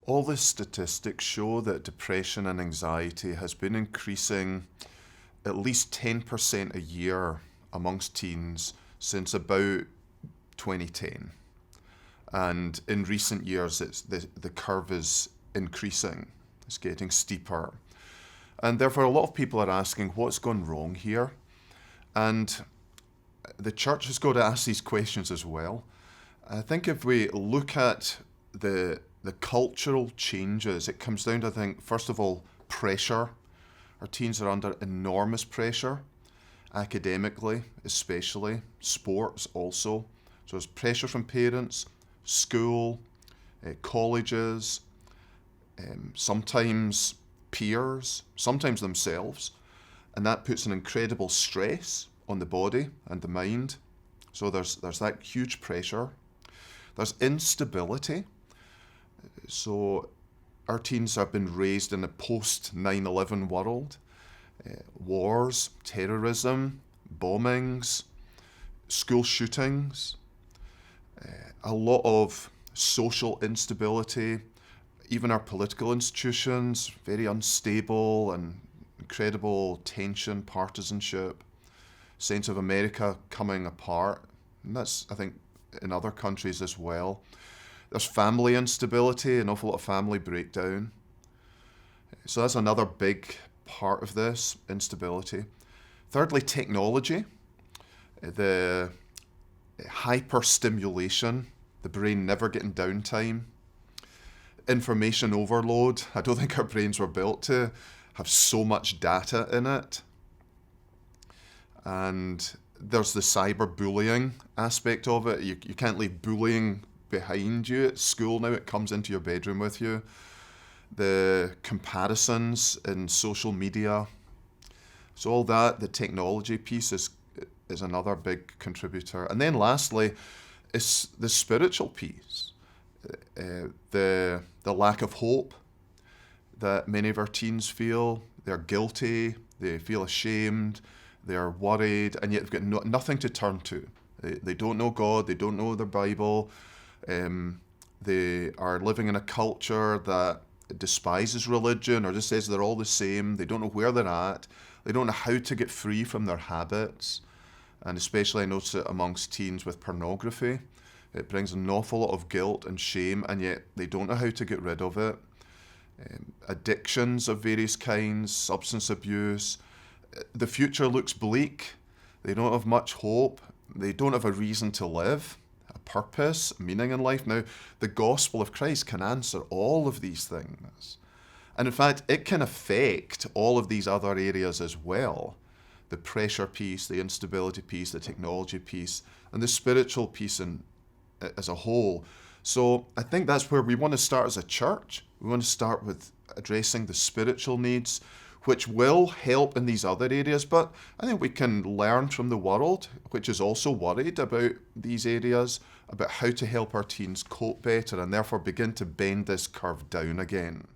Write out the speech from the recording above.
All the statistics show that depression and anxiety has been increasing at least 10% a year amongst teens since about 2010. And in recent years, the curve is increasing. It's getting steeper. And therefore, a lot of people are asking, what's gone wrong here? And the church has got to ask these questions as well. I think if we look at the cultural changes, it comes down to, I think, first of all, pressure. Our teens are under enormous pressure, academically especially, sports also. So there's pressure from parents, school, colleges, sometimes peers, sometimes themselves, and that puts an incredible stress on the body and the mind. So there's that huge pressure. There's instability. So our teens have been raised in a post 9/11 world. Wars, terrorism, bombings, school shootings, a lot of social instability, even our political institutions, very unstable and incredible tension, partisanship, sense of America coming apart. And that's, I think, in other countries as well. There's family instability, an awful lot of family breakdown. So that's another big part of this, instability. Thirdly, technology. The hyper-stimulation, the brain never getting downtime. Information overload. I don't think our brains were built to have so much data in it. And there's the cyberbullying aspect of it. You can't leave bullying behind you at school now. It comes into your bedroom with you. The comparisons in social media. So all that, the technology piece is another big contributor. And then lastly, is the spiritual piece. The lack of hope that many of our teens feel. They're guilty, they feel ashamed, they're worried, and yet they've got nothing to turn to. They don't know God, they don't know their Bible. They are living in a culture that despises religion or just says they're all the same. They don't know where they're at. They don't know how to get free from their habits. And especially I notice it amongst teens with pornography. It brings an awful lot of guilt and shame, and yet they don't know how to get rid of it. Addictions of various kinds, substance abuse. The future looks bleak. They don't have much hope. They don't have a reason to live, a purpose, meaning in life. Now, the gospel of Christ can answer all of these things. And in fact, it can affect all of these other areas as well. The pressure piece, the instability piece, the technology piece, and the spiritual piece as a whole. So I think that's where we want to start as a church. We want to start with addressing the spiritual needs, which will help in these other areas. But I think we can learn from the world, which is also worried about these areas, about how to help our teens cope better and therefore begin to bend this curve down again.